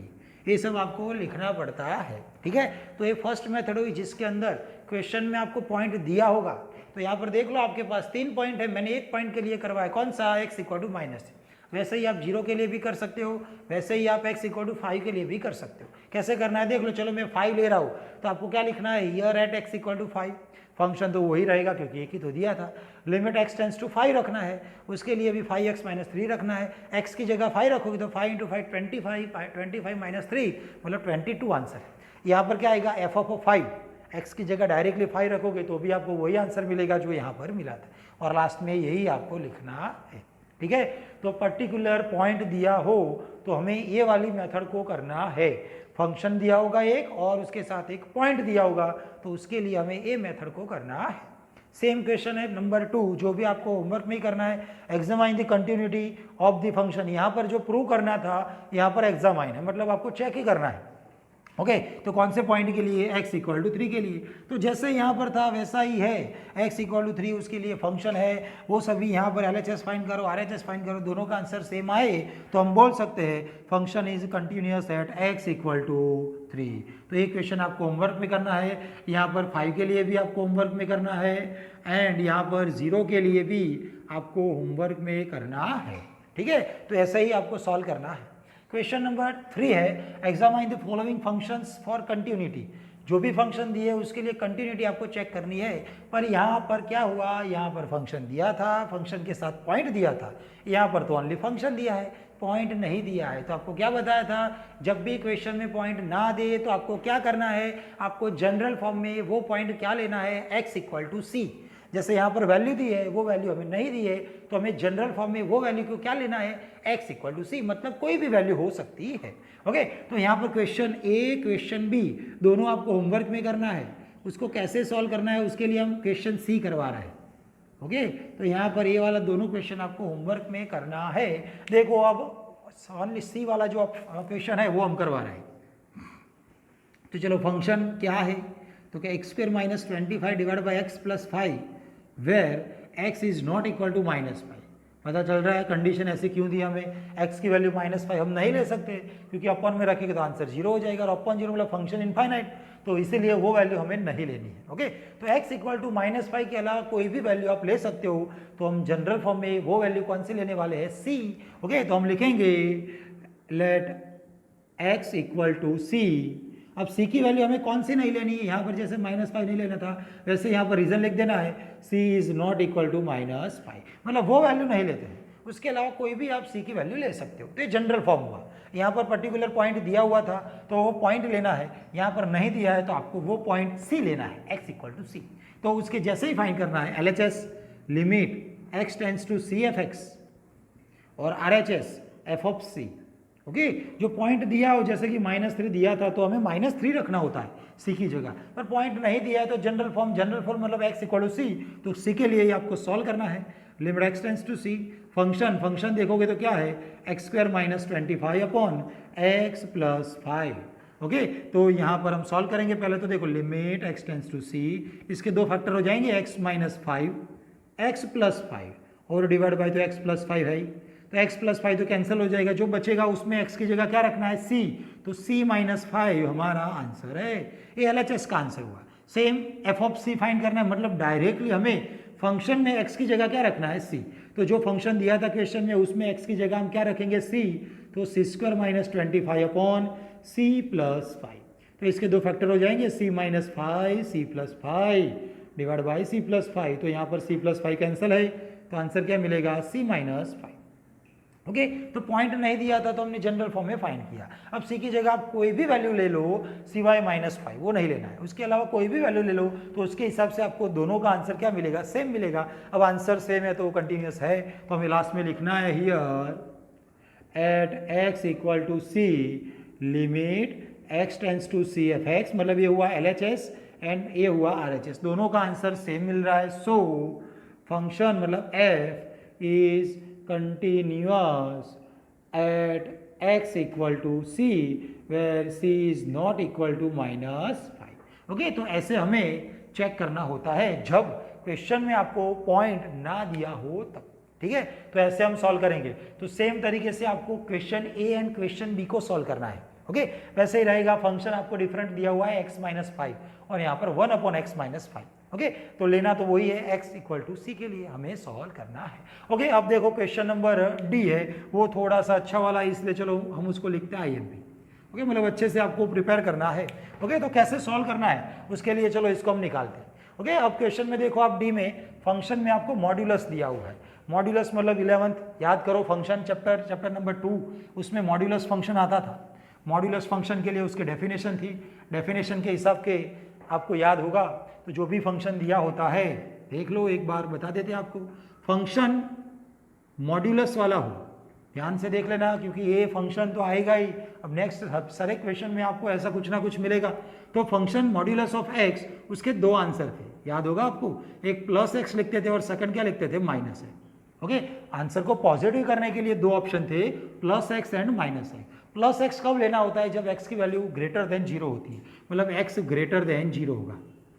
ये सब आपको लिखना पड़ता है, ठीक है। तो ये फर्स्ट मेथड हुई जिसके अंदर क्वेश्चन में आपको पॉइंट दिया होगा। तो यहाँ पर देख लो आपके पास 3 पॉइंट है, मैंने एक पॉइंट के लिए करवाया, कौन सा, x इक्वल टू -3। वैसे ही आप 0 के लिए भी कर सकते हो, वैसे ही आप x इक्वल टू 5 के लिए भी कर सकते हो। कैसे करना है देख लो, चलो मैं 5 ले रहा हूँ तो आपको क्या लिखना है, here at x equal to 5, function तो वही रहेगा क्योंकि एक ही तो दिया था। लिमिट x टेंस टू 5 रखना है, उसके लिए भी 5x - 3 रखना है। x की जगह 5 रखोगे तो 5 × 5 25 - 3 मतलब 22 आंसर है। यहाँ पर क्या आएगा, f ऑफ 5, x की जगह डायरेक्टली 5 रखोगे तो भी आपको वही आंसर मिलेगा जो यहाँ पर मिला था, और लास्ट में यही आपको लिखना है, ठीक है। तो पर्टिकुलर पॉइंट दिया हो तो हमें ये वाली मेथड को करना है। फंक्शन दिया होगा एक और उसके साथ एक पॉइंट दिया होगा तो उसके लिए हमें ये मेथड को करना है। सेम क्वेश्चन है नंबर 2, जो भी आपको होमवर्क में ही करना है, examine the continuity of the function. यहाँ पर जो प्रूव करना था यहाँ पर एग्जामाइन है, मतलब आपको चेक ही करना है। ओके, तो कौन से पॉइंट के लिए, x इक्वल टू 3 के लिए। तो जैसे यहाँ पर था वैसा ही है, x इक्वल टू 3 उसके लिए फंक्शन है, वो सभी यहाँ पर LHS फाइंड करो, RHS फाइंड करो, दोनों का आंसर सेम आए तो हम बोल सकते हैं function is continuous at x equal to 3। तो ये क्वेश्चन आपको होमवर्क में करना है, यहाँ पर 5 के लिए भी आपको होमवर्क में करना है, एंड यहाँ पर 0 के लिए भी आपको होमवर्क में करना है, ठीक है। तो ऐसे ही आपको सॉल्व करना है। क्वेश्चन नंबर 3 है, examine the following functions for continuity. जो भी फंक्शन दिए उसके लिए कंटिन्यूटी आपको चेक करनी है। पर यहाँ पर क्या हुआ, यहाँ पर फंक्शन दिया था, फंक्शन के साथ पॉइंट दिया था, यहाँ पर तो ओनली फंक्शन दिया है, पॉइंट नहीं दिया है। तो आपको क्या बताया था, जब भी क्वेश्चन में पॉइंट ना दे तो आपको क्या करना है, आपको जनरल फॉर्म में वो पॉइंट क्या लेना है, x इक्वल टू सी। जैसे यहाँ पर वैल्यू दी है, वो वैल्यू हमें नहीं दी है तो हमें जनरल फॉर्म में वो वैल्यू को क्या लेना है, x इक्वल टू सी, मतलब कोई भी वैल्यू हो सकती है। ओके, तो यहाँ पर क्वेश्चन ए क्वेश्चन बी दोनों आपको होमवर्क में करना है। उसको कैसे सॉल्व करना है उसके लिए हम क्वेश्चन सी करवा रहे हैं। ओके, तो यहाँ पर ये वाला दोनों क्वेश्चन आपको होमवर्क में करना है। देखो अब ओनली सी वाला जो क्वेश्चन है वो हम करवा रहे हैं। तो चलो, फंक्शन क्या है, तो क्या x² - 25 divide by x + 5 where x is not equal to -5। पता चल रहा है कंडीशन ऐसी क्यों दी हमें, x की वैल्यू -5 हम नहीं ले सकते क्योंकि अपन में रखेंगे तो आंसर 0 हो जाएगा, और अपन 0 मतलब फंक्शन इनफाइनाइट, तो इसीलिए वो वैल्यू हमें नहीं लेनी है। ओके, तो x इक्वल टू -5 के अलावा कोई भी वैल्यू आप ले सकते हो, तो हम जनरल फॉर्म में वो वैल्यू कौन सी लेने वाले हैं, c। ओके, तो हम लिखेंगे let x equal to c। अब c की वैल्यू हमें कौन सी नहीं लेनी है, यहाँ पर जैसे -5 नहीं लेना था वैसे यहाँ पर रीजन लिख देना है, c is not equal to -5, मतलब वो वैल्यू नहीं लेते हैं, उसके अलावा कोई भी आप c की वैल्यू ले सकते हो। तो ये जनरल फॉर्म हुआ। यहाँ पर पर्टिकुलर पॉइंट दिया हुआ था तो वो पॉइंट लेना है, यहाँ पर नहीं दिया है तो आपको वो पॉइंट c लेना है, x इक्वल टू c। तो उसके जैसे ही फाइंड करना है, LHS limit x tends to c f x और RHS f of c। Okay, जो पॉइंट दिया हो, जैसे कि -3 दिया था तो हमें -3 रखना होता है c की जगह, पर पॉइंट नहीं दिया है तो जनरल फॉर्म मतलब x इक्वल टू c, तो c के लिए आपको सॉल्व करना है। Limit x tends to c, function देखोगे तो क्या है, x² - 25 अपॉन x + 5। ओके, तो यहाँ पर हम सॉल्व करेंगे। पहले तो देखो, limit x tends to c, इसके दो फैक्टर हो जाएंगे, x - 5 x + 5 और डिवाइड बाई तो x + 5 है, तो x + 5 तो कैंसिल हो जाएगा, जो बचेगा उसमें x की जगह क्या रखना है, c, तो c - 5 हमारा आंसर है। ये LHS का आंसर हुआ। Same f of c find करना है, मतलब डायरेक्टली हमें फंक्शन में x की जगह क्या रखना है, c। तो जो फंक्शन दिया था क्वेश्चन में उसमें x की जगह हम क्या रखेंगे, c, तो c² - 25 अपॉन c + 5। तो इसके दो फैक्टर हो जाएंगे, c - 5 c + 5 divide by c + 5, तो यहाँ पर c + 5 कैंसिल है, तो आंसर क्या मिलेगा, c - 5। ओके तो पॉइंट नहीं दिया था तो हमने जनरल फॉर्म में फाइंड किया। अब सी की जगह आप कोई भी वैल्यू ले लो सिवाय -5, वो नहीं लेना है। उसके अलावा कोई भी वैल्यू ले लो तो उसके हिसाब से आपको दोनों का आंसर क्या मिलेगा, सेम मिलेगा। अब आंसर सेम है तो कंटिन्यूस है, तो हमें लास्ट में लिखना है here at x equal to c limit x tends to C f x, मतलब ये हुआ LHS एंड ये हुआ RHS, दोनों का आंसर सेम मिल रहा है। सो फंक्शन मतलब f is continuous at x equal to c where c is not equal to -5। Okay तो ऐसे हमें चेक करना होता है जब क्वेश्चन में आपको पॉइंट ना दिया हो तब, ठीक है। तो ऐसे हम सॉल्व करेंगे। तो सेम तरीके से आपको question A and question B को सॉल्व करना है। ओके वैसे ही रहेगा, फंक्शन आपको डिफरेंट दिया हुआ है x-5 और यहाँ पर 1/x-5। ओके तो लेना तो वही है x इक्वल टू सी के लिए हमें सॉल्व करना है। ओके अब देखो क्वेश्चन नंबर डी है, वो थोड़ा सा अच्छा वाला है, इसलिए चलो हम उसको लिखते हैं IMP। ओके मतलब अच्छे से आपको प्रिपेयर करना है। ओके तो कैसे सॉल्व करना है उसके लिए चलो इसको हम निकालते हैं। ओके अब क्वेश्चन में देखो आप डी में फंक्शन में आपको मॉड्यूलस दिया हुआ है। मॉड्यूलस मतलब 11th याद करो फंक्शन चैप्टर नंबर 2 उसमें मॉड्यूलस फंक्शन आता था। मॉड्यूलस फंक्शन के लिए उसकी डेफिनेशन थी, डेफिनेशन के हिसाब के आपको याद होगा। तो जो भी फंक्शन दिया होता है देख लो एक बार बता देते हैं आपको, फंक्शन मॉड्यूलस वाला हो ध्यान से देख लेना क्योंकि ये फंक्शन तो आएगा ही। अब नेक्स्ट सारे क्वेश्चन में आपको ऐसा कुछ ना कुछ मिलेगा। तो फंक्शन मॉड्यूलस ऑफ x उसके दो आंसर थे, याद होगा आपको, एक +x लिखते थे और सेकंड क्या लिखते थे -x। ओके आंसर को पॉजिटिव करने के लिए दो ऑप्शन थे +x एंड -x। +x कब लेना होता है जब x की वैल्यू ग्रेटर देन 0 होती है, मतलब x ग्रेटर देन 0 होगा।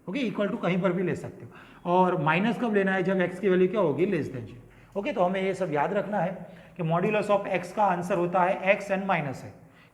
ओके इक्वल टू कहीं पर भी ले सकते हो। और माइनस कब लेना है जब x की वैल्यू क्या होगी, लेस देन 0। ओके तो हमें ये सब याद रखना है कि मॉड्यूलस ऑफ x का आंसर होता है x एंड -x।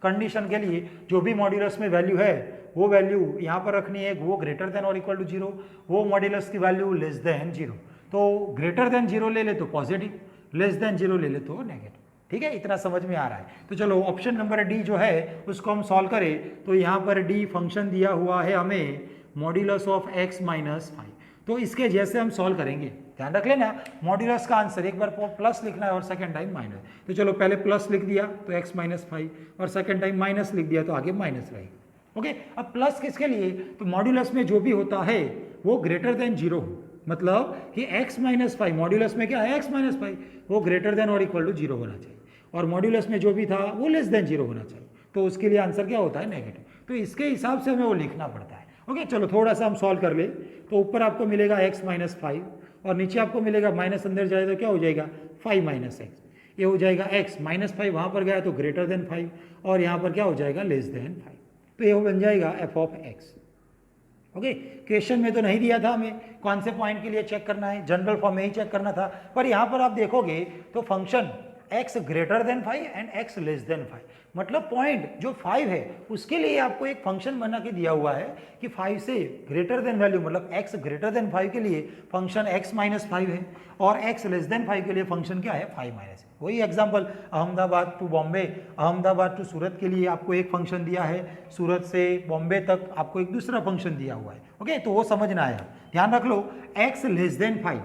कंडीशन के लिए जो भी मॉड्यूलस में वैल्यू है वो वैल्यू यहाँ पर रखनी है, वो ग्रेटर देन और इक्वल टू 0, वो मॉड्यूलस की वैल्यू लेस देन 0। तो ग्रेटर देन 0 ले ले तो पॉजिटिव, लेस देन 0 ले ले तो नेगेटिव। ठीक है इतना समझ में आ रहा है। तो चलो ऑप्शन नंबर डी जो है उसको हम सॉल्व करें। तो यहाँ पर डी फंक्शन दिया हुआ है हमें मॉड्यूलस ऑफ x-5। तो इसके जैसे हम सॉल्व करेंगे, ध्यान रख लेना मॉड्यूलस का आंसर एक बार प्लस लिखना है और सेकंड टाइम माइनस। तो चलो पहले प्लस लिख दिया तो x-5 और सेकंड टाइम माइनस लिख दिया तो आगे माइनस रहेगा। ओके अब प्लस किसके लिए, तो मॉड्यूलस में जो भी होता है वो ग्रेटर देन 0 हो, मतलब कि x-5 मॉड्यूलस में क्या है x-5 वो ग्रेटर देन और इक्वल टू 0 होना चाहिए, और मॉड्यूलस में जो भी था वो लेस देन 0 होना चाहिए। तो उसके लिए आंसर क्या होता है, नेगेटिव। तो इसके हिसाब से हमें वो लिखना पड़ता है। ओके चलो थोड़ा सा हम सॉल्व कर ले। तो ऊपर आपको मिलेगा x-5 और नीचे आपको मिलेगा माइनस, अंदर जाए तो क्या हो जाएगा 5 - x, ये हो जाएगा x -5 वहाँ पर गया तो ग्रेटर देन 5 और यहाँ पर क्या हो जाएगा लेस देन 5। तो ये बन जाएगा f(x). ओके क्वेश्चन में तो नहीं दिया था हमें कौन से पॉइंट के लिए चेक करना है, जनरल फॉर्म में ही चेक करना था, पर यहाँ पर आप देखोगे तो function x greater then 5 and x less than 5, मतलब पॉइंट जो 5 है उसके लिए आपको एक फंक्शन बना के दिया हुआ है कि 5 से ग्रेटर देन वैल्यू, मतलब x ग्रेटर देन 5 के लिए फंक्शन x - 5 है और x लेस देन 5 के लिए फंक्शन क्या है 5 - है। वही example Ahmedabad to Bombay, Ahmedabad to Surat के लिए आपको एक फंक्शन दिया है, सूरत से बॉम्बे तक आपको एक दूसरा फंक्शन दिया हुआ है। ओके तो वो समझना है, ध्यान रख लो x लेस देन 5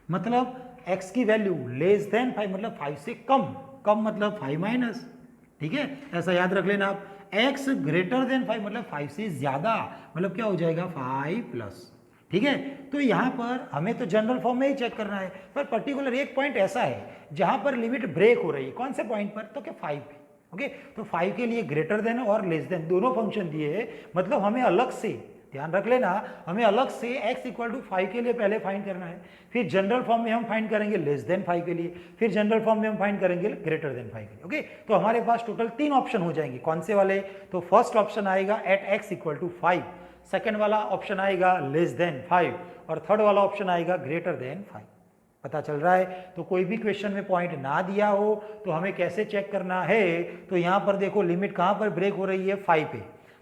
मतलब x की वैल्यू लेस देन 5 मतलब 5 से कम, कम मतलब 5 - ठीक है ऐसा याद रख लेना आप। x ग्रेटर देन 5 मतलब 5 से ज्यादा, मतलब क्या हो जाएगा 5+। ठीक है तो यहाँ पर हमें तो जनरल फॉर्म में ही चेक करना है, पर पर्टिकुलर एक पॉइंट ऐसा है जहाँ पर लिमिट ब्रेक हो रही है। कौन से पॉइंट पर, तो क्या 5 पे। ओके तो 5 के लिए ग्रेटर देन और लेस देन दोनों फंक्शन दिए हैं, मतलब हमें अलग से ध्यान रख लेना, हमें अलग से x इक्वल टू 5 के लिए पहले फाइंड करना है, फिर जनरल फॉर्म में हम फाइंड करेंगे लेस देन 5 के लिए, फिर जनरल फॉर्म में हम फाइंड करेंगे ग्रेटर देन 5 के लिए। ओके तो हमारे पास टोटल 3 ऑप्शन हो जाएंगे, कौन से वाले, तो फर्स्ट ऑप्शन आएगा at x equal to 5, second वाला ऑप्शन आएगा लेस देन 5 और थर्ड वाला ऑप्शन आएगा ग्रेटर देन 5। पता चल रहा है। तो कोई भी क्वेश्चन में पॉइंट ना दिया हो तो हमें कैसे चेक करना है, तो यहाँ पर देखो लिमिट कहाँ पर ब्रेक हो रही है 5 पे,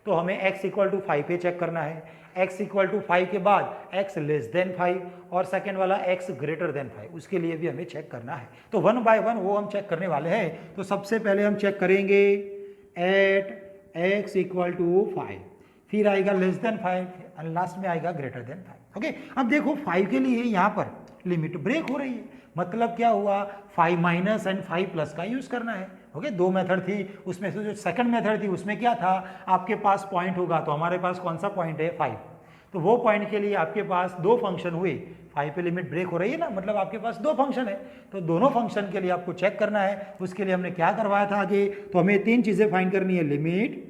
तो हमें x इक्वल टू 5 पे चेक करना है, x इक्वल टू 5 के बाद x लेस देन 5 और सेकेंड वाला x ग्रेटर देन 5, उसके लिए भी हमें चेक करना है। तो 1 बाय 1 वो हम चेक करने वाले हैं। तो सबसे पहले हम चेक करेंगे एट x इक्वल टू 5, फिर आएगा लेस देन 5 और लास्ट में आएगा ग्रेटर देन 5। ओके, अब देखो 5 के लिए यहाँ पर लिमिट ब्रेक हो रही है, मतलब क्या हुआ 5 माइनस एंड 5 प्लस का यूज करना है। ओके, दो मेथड थी, उसमें से जो सेकंड मेथड थी उसमें क्या था, आपके पास पॉइंट होगा, तो हमारे पास कौन सा पॉइंट है 5, तो वो पॉइंट के लिए आपके पास दो फंक्शन हुए, 5 पे लिमिट ब्रेक हो रही है ना, मतलब आपके पास दो फंक्शन है, तो दोनों फंक्शन के लिए आपको चेक करना है। उसके लिए हमने क्या करवाया था आगे, तो हमें तीन चीजें फाइंड करनी है, limit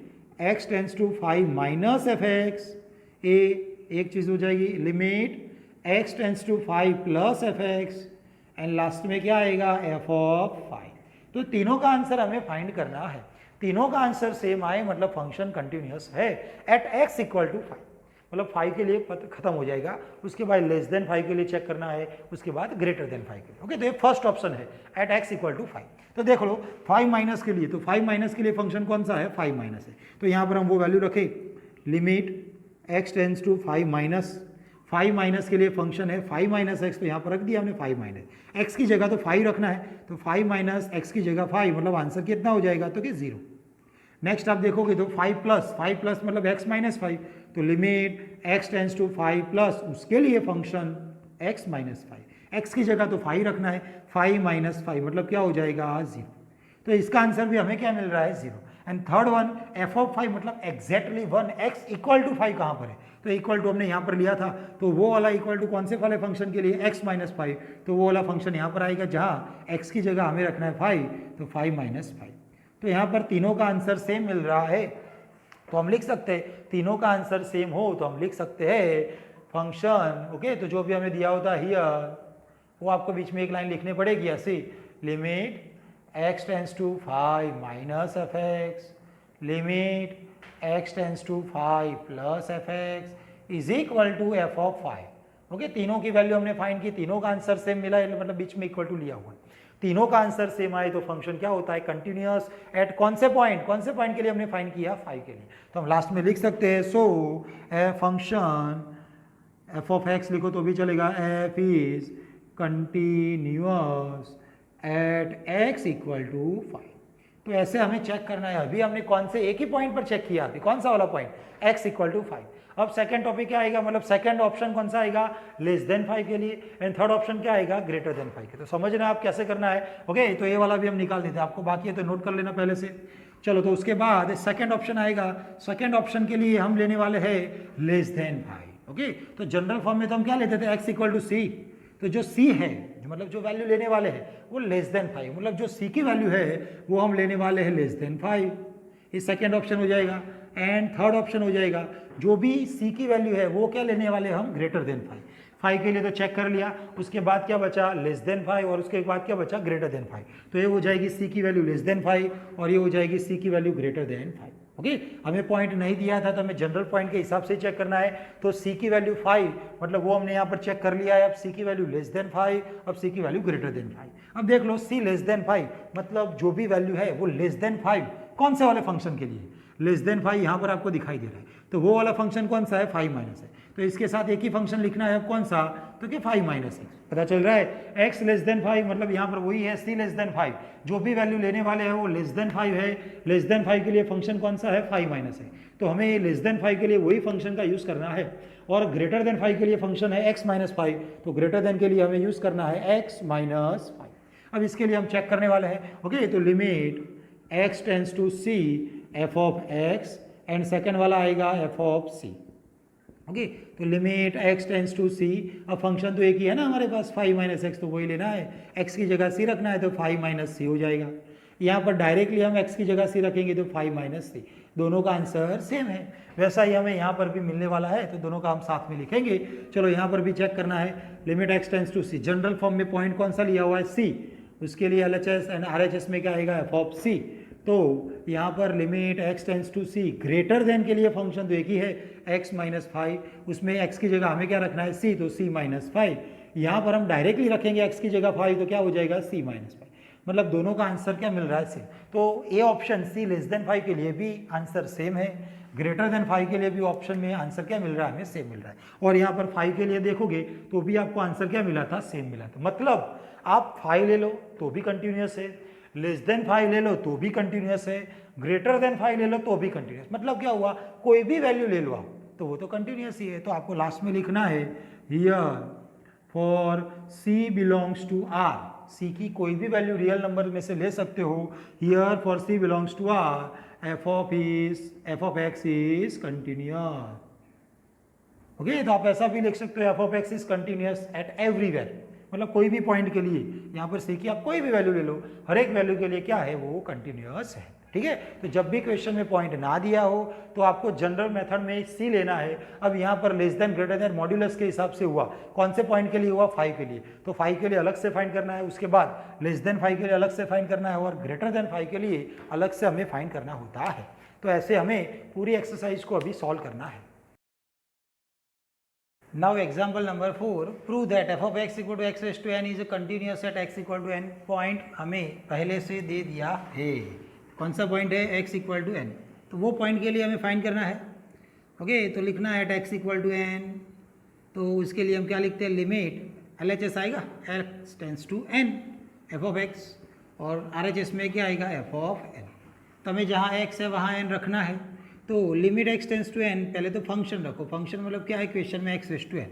x tends to 5 minus F x, एक चीज हो जाएगी, limit x tends to 5 plus f x, and last में क्या आएगा f ऑफ 5। तो तीनों का आंसर हमें फाइंड करना है, तीनों का आंसर सेम आए मतलब फंक्शन कंटिन्यूअस है एट x इक्वल टू 5, मतलब 5 के लिए खत्म हो जाएगा, उसके बाद लेस देन 5 के लिए चेक करना है, उसके बाद ग्रेटर देन 5 के लिए। ओके, तो ये फर्स्ट ऑप्शन है एट x इक्वल टू 5। तो देख लो 5 माइनस के लिए, तो 5 माइनस के लिए फंक्शन कौन सा है, 5 माइनस है, तो यहाँ पर हम वो वैल्यू रखे, limit x tends to 5 minus, 5 minus के लिए फंक्शन है 5 माइनस एक्स, तो यहाँ पर रख दिया हमने 5 माइनस एक्स की जगह तो 5 रखना है, तो 5 माइनस एक्स की जगह 5, मतलब आंसर कितना हो जाएगा, तो कि 0। नेक्स्ट आप देखोगे तो 5 प्लस मतलब x माइनस 5, तो limit x tends to 5 plus, उसके लिए फंक्शन x माइनस 5, एक्स की जगह तो 5 रखना है, 5 माइनस 5 मतलब क्या हो जाएगा 0। तो इसका आंसर भी हमें क्या मिल रहा है 0। And third one f of 5 मतलब एग्जैक्टली 1, x इक्वल टू 5 कहाँ पर है, तो इक्वल टू हमने यहाँ पर लिया था, तो वो वाला इक्वल टू कौन से वाले फंक्शन के लिए, x माइनस 5, तो वो वाला फंक्शन यहाँ पर आएगा जहाँ x की जगह हमें रखना है 5, तो 5 माइनस 5। तो यहाँ पर तीनों का आंसर सेम मिल रहा है, तो हम लिख सकते हैं, तीनों का आंसर सेम हो तो हम लिख सकते हैं फंक्शन, ओके, तो जो भी हमें दिया होता है हियर, वो आपको बीच में एक लाइन लिखनी पड़ेगी ऐसे, limit x tends to 5 minus F x, limit x tends to 5 plus f x is equal to f of 5। Okay, तीनों की वैल्यू हमने फाइंड की, तीनों का आंसर सेम मिला, मतलब बीच में इक्वल टू लिया हुआ है, तीनों का आंसर सेम आए तो फंक्शन क्या होता है, कंटिन्यूअस एट कौन से पॉइंट के लिए हमने फाइंड किया 5 के लिए, तो हम लास्ट में लिख सकते हैं, so function f of x लिखो तो भी चलेगा, f is continuous at x equal to 5। तो ऐसे हमें चेक करना है, अभी हमने कौन से एक ही पॉइंट पर चेक किया, अभी कौन सा वाला पॉइंट, x इक्वल टू 5। अब सेकंड टॉपिक क्या आएगा, मतलब सेकंड ऑप्शन कौन सा आएगा, लेस देन 5 के लिए, एंड थर्ड ऑप्शन क्या आएगा, ग्रेटर देन 5 के। तो समझ रहे हैं आप कैसे करना है। ओके, तो ये वाला भी हम निकाल देते हैं, आपको बाकी है तो नोट कर लेना पहले से। चलो, तो उसके बाद सेकंड ऑप्शन आएगा, सेकंड ऑप्शन के लिए हम लेने वाले हैं लेस देन 5। ओके, तो जनरल फॉर्म में तो हम क्या लेते थे, x इक्वल टू सी, तो जो c है, मतलब जो वैल्यू लेने वाले हैं वो लेस देन 5, मतलब जो c की वैल्यू है वो हम लेने वाले हैं लेस देन 5, ये सेकंड ऑप्शन हो जाएगा। एंड थर्ड ऑप्शन हो जाएगा, जो भी c की वैल्यू है वो क्या लेने वाले हम, ग्रेटर देन 5 के लिए तो चेक कर लिया, उसके बाद क्या बचा, लेस देन 5, और उसके बाद क्या बचा, ग्रेटर देन 5। तो ये हो जाएगी c की वैल्यू लेस देन 5 और ये हो जाएगी c की वैल्यू ग्रेटर देन 5। ओके, हमें पॉइंट नहीं दिया था तो हमें जनरल पॉइंट के हिसाब से चेक करना है, तो c की वैल्यू 5 मतलब वो हमने यहाँ पर चेक कर लिया है, अब c की वैल्यू लेस देन 5, अब c की वैल्यू ग्रेटर देन 5। अब देख लो c लेस देन 5 मतलब जो भी वैल्यू है वो लेस देन 5 कौन से वाले फंक्शन के लिए, लेस देन 5 यहाँ पर आपको दिखाई दे रहा है, तो वो वाला फंक्शन कौन सा है, 5 माइनस है, तो इसके साथ एक ही फंक्शन लिखना है, अब कौन सा, तो कि 5 माइनस एक्स। पता चल रहा है, x लेस देन 5 मतलब यहाँ पर वही है c लेस देन 5, जो भी वैल्यू लेने वाले हैं वो लेस देन 5 है, लेस देन 5 के लिए फंक्शन कौन सा है, 5 माइनस है, तो हमें ये लेस देन 5 के लिए वही फंक्शन का यूज़ करना है, और ग्रेटर देन 5 के लिए फंक्शन है x माइनस 5, तो ग्रेटर देन के लिए हमें यूज़ करना है x माइनस 5। अब इसके लिए हम चेक करने वाले हैं। ओके, तो limit x tends to c f of x, and second वाला आएगा f ऑफ c। ओके, तो limit x tends to c, अब फंक्शन तो एक ही है ना हमारे पास 5 माइनस एक्स, तो वही लेना है, x की जगह c रखना है तो 5 माइनस c हो जाएगा, यहाँ पर डायरेक्टली हम x की जगह c रखेंगे तो 5 माइनस c, दोनों का आंसर सेम है, वैसा ही हमें यहाँ पर भी मिलने वाला है, तो दोनों का हम साथ में लिखेंगे। चलो, यहाँ पर भी चेक करना है, limit x tends to c, general form में पॉइंट कौन सा लिया हुआ है, c, उसके लिए LHS एंड RHS में क्या आएगा, f ऑफ c, तो यहाँ पर limit x tends to c, greater than के लिए फंक्शन तो एक ही है x माइनस 5, उसमें x की जगह हमें क्या रखना है, c, तो c माइनस 5, यहाँ पर हम डायरेक्टली रखेंगे x की जगह 5, तो क्या हो जाएगा, c माइनस 5, मतलब दोनों का आंसर क्या मिल रहा है, सेम। तो A option c less than 5 के लिए भी आंसर सेम है, ग्रेटर देन 5 के लिए भी ऑप्शन में आंसर क्या मिल रहा है, हमें सेम मिल रहा है, और यहाँ पर 5 के लिए देखोगे तो भी आपको आंसर क्या मिला था, सेम मिला था, मतलब आप 5 ले लो तो भी कंटिन्यूअस है, लेस देन 5 ले लो तो भी कंटिन्यूस है, ग्रेटर देन 5 ले लो तो भी कंटिन्यूस। मतलब क्या हुआ, कोई भी वैल्यू ले लो आप तो वो तो कंटिन्यूस ही है। तो आपको लास्ट में लिखना है here for C belongs to R, C की कोई भी वैल्यू रियल नंबर में से ले सकते हो। Here for C belongs to R f of x is continuous. Okay, तो आप ऐसा भी लिख सकते हो f of x is continuous eight everywhere, मतलब कोई भी पॉइंट के लिए यहाँ पर C की आप कोई भी वैल्यू ले लो, हर एक वैल्यू के लिए क्या है वो कंटिन्यूस है। ठीक है, तो जब भी क्वेश्चन में पॉइंट ना दिया हो तो आपको जनरल मेथड में C लेना है। अब यहाँ पर less than greater than modulus के हिसाब से हुआ, कौन से पॉइंट के लिए हुआ, 5 के लिए, तो 5 के लिए अलग से फाइंड करना है, उसके बाद लेस देन 5 के लिए अलग से फाइंड करना है और ग्रेटर देन 5 के लिए अलग से हमें फाइंड करना होता है। तो ऐसे हमें पूरी एक्सरसाइज को अभी सॉल्व करना है। Now example number 4, prove that f of x equal to x raised to n is a continuous at x equal to n। Point हमें पहले से दे दिया है, कौन सा पॉइंट है, x इक्वल टू n, तो वो पॉइंट के लिए हमें फाइंड करना है। ओके, तो लिखना है at x equal to n, तो उसके लिए हम क्या लिखते हैं, लिमिट LHS आएगा x tends to n f of x, और RHS में क्या आएगा f of n। तो हमें जहाँ x है वहाँ n रखना है, तो limit x tends to n, पहले तो फंक्शन रखो, फंक्शन मतलब क्या है, क्वेश्चन में x rest to n,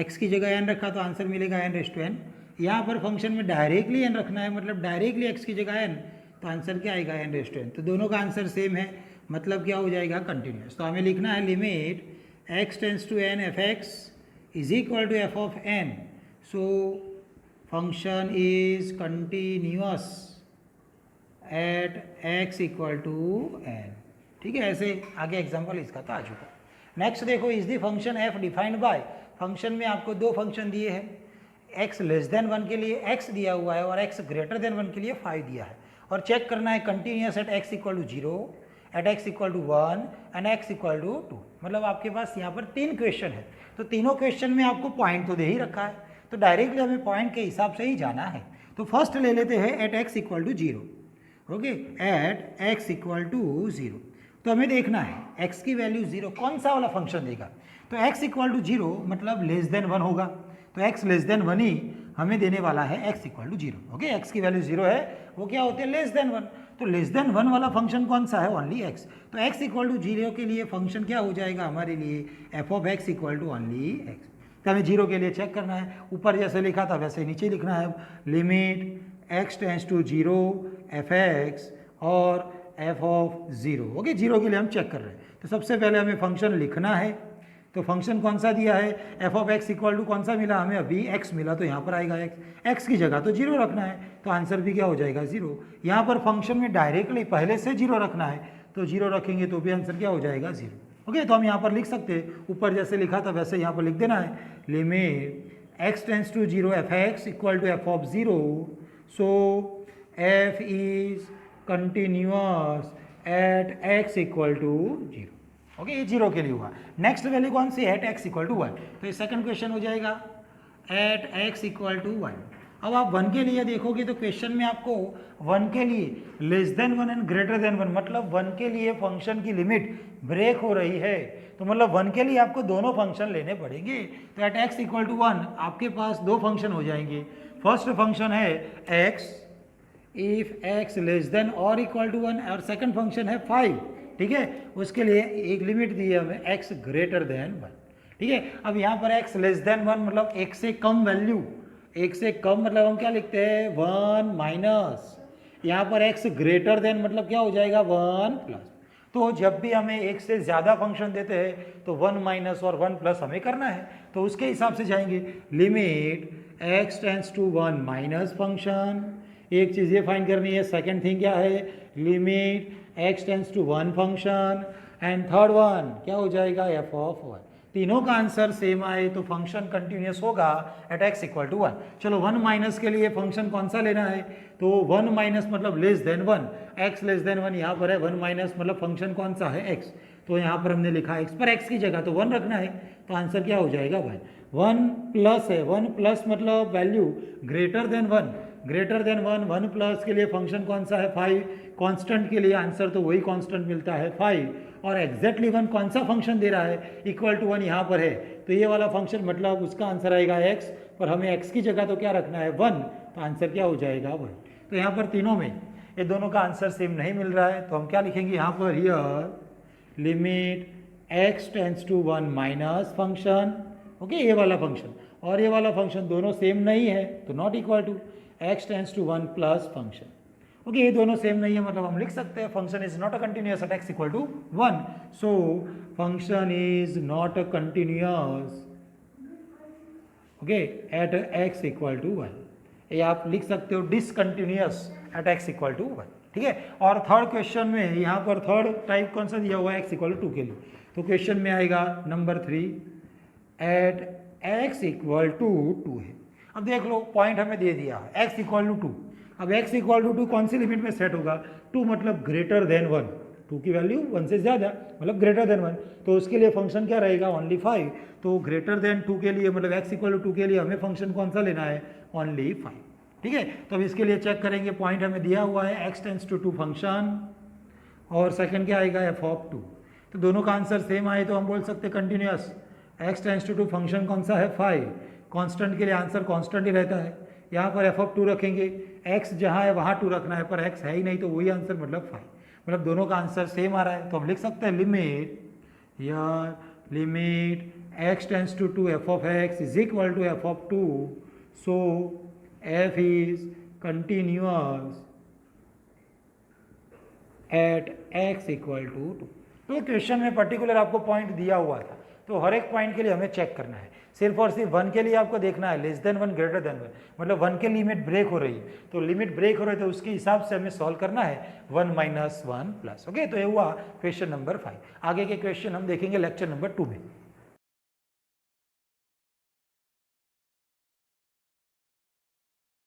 x की जगह n रखा तो आंसर मिलेगा n रेस्ट टू n। यहाँ पर फंक्शन में डायरेक्टली n रखना है, मतलब डायरेक्टली x की जगह n, तो आंसर क्या आएगा n रेस्ट टू n। तो दोनों का आंसर सेम है, मतलब क्या हो जाएगा, कंटिन्यूस। तो हमें लिखना है limit x tends to n f x is equal to F of n, so function is continuous at x equal to n। ठीक है, ऐसे आगे एग्जांपल इसका तो आ चुका। नेक्स्ट देखो, is the function f defined by, function में आपको दो फंक्शन दिए हैं, x लेस देन 1 के लिए x दिया हुआ है और x ग्रेटर देन 1 के लिए 5 दिया है, और चेक करना है continuous at x equal to 0, at x equal to 1 and x equal to 2। मतलब आपके पास यहाँ पर 3 क्वेश्चन है, तो तीनों क्वेश्चन में आपको पॉइंट तो दे ही रखा है, तो डायरेक्टली हमें पॉइंट के हिसाब से ही जाना है। तो फर्स्ट ले लेते हैं at x equal to 0। Okay, at x equal to 0, तो हमें देखना है x की वैल्यू 0 कौन सा वाला फंक्शन देगा, तो x इक्वल टू 0 मतलब लेस देन 1 होगा, तो x लेस देन 1 ही हमें देने वाला है x equal to 0। Okay, x की वैल्यू 0 है, वो क्या होते हैं, लेस देन 1, तो लेस देन 1 वाला फंक्शन कौन सा है, ओनली x, तो x इक्वल टू 0 के लिए फंक्शन क्या हो जाएगा हमारे लिए, f of x equal to only x। तो हमें 0 के लिए चेक करना है, ऊपर जैसे लिखा था वैसे नीचे लिखना है, limit x tends to 0 f x और f ऑफ 0। ओके, 0 के लिए हम चेक कर रहे हैं, तो सबसे पहले हमें फंक्शन लिखना है, तो फंक्शन कौन सा दिया है, f of x equal to कौन सा मिला हमें, अभी x मिला, तो यहाँ पर आएगा x की जगह तो 0 रखना है, तो आंसर भी क्या हो जाएगा 0। यहाँ पर फंक्शन में डायरेक्टली पहले से 0 रखना है, तो 0 रखेंगे तो भी आंसर क्या हो जाएगा 0। ओके, तो हम यहाँ पर लिख सकते हैं, ऊपर जैसे लिखा था वैसे यहाँ पर लिख देना है, limit x tends to 0 f x equal to F of 0, so f is continuous at x equal to 0। Okay, ये 0 के लिए हुआ। नेक्स्ट वैल्यू कौन सी, एट x इक्वल टू 1, तो ये सेकंड क्वेश्चन हो जाएगा एट x इक्वल टू 1। अब आप 1 के लिए देखोगे तो क्वेश्चन में आपको 1 के लिए less than 1 and greater than 1, मतलब 1 के लिए फंक्शन की लिमिट ब्रेक हो रही है, तो मतलब 1 के लिए आपको दोनों फंक्शन लेने पड़ेंगे। तो एट x इक्वल टू 1 आपके पास दो फंक्शन हो जाएंगे, फर्स्ट फंक्शन है x if x less then और इक्वल टू 1, और सेकंड फंक्शन है 5। ठीक है, उसके लिए एक लिमिट दी है हमें x ग्रेटर देन 1। ठीक है, अब यहाँ पर x लेस देन 1 मतलब एक से कम वैल्यू, एक से कम मतलब हम क्या लिखते हैं 1 माइनस, यहाँ पर x ग्रेटर देन मतलब क्या हो जाएगा 1 प्लस। तो जब भी हमें एक से ज़्यादा फंक्शन देते हैं तो 1 माइनस और 1 प्लस हमें करना है, तो उसके हिसाब से जाएंगे, limit x tends to 1 minus function, एक चीज़ ये फाइंड करनी है, सेकंड थिंग क्या है, limit x tends to 1 function, and third one क्या हो जाएगा f ऑफ 1। तीनों का आंसर सेम आए तो फंक्शन कंटिन्यूस होगा एट x इक्वल टू 1। चलो 1 माइनस के लिए फंक्शन कौन सा लेना है, तो 1 माइनस मतलब less than 1, x less than 1 यहाँ पर है, 1 माइनस मतलब फंक्शन कौन सा है x, तो यहाँ पर हमने लिखा x पर x की जगह तो 1 रखना है, तो आंसर क्या हो जाएगा 1। 1 प्लस है, 1 प्लस मतलब value greater than 1, greater than 1, 1 plus के लिए फंक्शन कौन सा है 5, कांस्टेंट के लिए आंसर तो वही कांस्टेंट मिलता है 5, और एग्जैक्टली 1 कौन सा फंक्शन दे रहा है, इक्वल टू 1 यहाँ पर है, तो ये वाला फंक्शन मतलब उसका आंसर आएगा x, पर हमें x की जगह तो क्या रखना है 1, तो आंसर क्या हो जाएगा 1। तो यहाँ पर तीनों में ये दोनों का आंसर सेम नहीं मिल रहा है, तो हम क्या लिखेंगे यहाँ पर, here limit x tends to 1 minus function, okay, ये वाला फंक्शन और ये वाला फंक्शन दोनों सेम नहीं है, तो not equal to x tends to 1 plus function. Okay, ये दोनों सेम नहीं है, मतलब हम लिख सकते हैं function is not a continuous at x equal to 1, so function is not a continuous, okay, at x equal to 1। ये आप लिख सकते हो discontinuous at x equal to 1, ठीक है। और थर्ड क्वेश्चन में यहाँ पर थर्ड टाइप कौन सा दिया हुआ है, x इक्वल टू 2 के लिए, तो क्वेश्चन में आएगा number 3 at x equal to 2 है। अब देख लो पॉइंट हमें दे दिया है x इक्वल टू 2, अब x इक्वल टू 2 कौन सी लिमिट में सेट होगा, 2 मतलब ग्रेटर देन 1, 2 की वैल्यू 1 से ज़्यादा मतलब ग्रेटर देन 1, तो उसके लिए फंक्शन क्या रहेगा, ओनली 5। तो ग्रेटर देन 2 के लिए मतलब x इक्वल टू 2 के लिए हमें फंक्शन कौन सा लेना है, ओनली 5, ठीक है। तो अब इसके लिए चेक करेंगे, पॉइंट हमें दिया हुआ है x टेंड्स टू 2 फंक्शन और सेकंड क्या आएगा f ऑफ 2, तो दोनों का आंसर सेम आए तो हम बोल सकते हैं continuous. x tends to 2 function कौन सा है, 5, कांस्टेंट के लिए आंसर कांस्टेंट ही रहता है, यहाँ पर f ऑफ 2 रखेंगे, x जहाँ है वहाँ 2 रखना है, पर x है ही नहीं तो वही आंसर मतलब 5, मतलब दोनों का आंसर सेम आ रहा है, तो हम लिख सकते हैं लिमिट या limit x tends to 2 f of x is equal to f of 2, so f is continuous at x equal to 2। तो क्वेश्चन में पर्टिकुलर आपको पॉइंट दिया हुआ था, तो हर एक पॉइंट के लिए हमें चेक करना है, सिर्फ और सिर्फ 1 के लिए आपको देखना है, लेस देन 1 ग्रेटर देन 1, मतलब 1 के लिमिट ब्रेक हो रही है, तो लिमिट ब्रेक हो रही है तो उसके हिसाब से हमें सॉल्व करना है 1 माइनस 1 प्लस, ओके। तो ये हुआ क्वेश्चन नंबर 5। आगे के क्वेश्चन हम देखेंगे लेक्चर नंबर 2 में।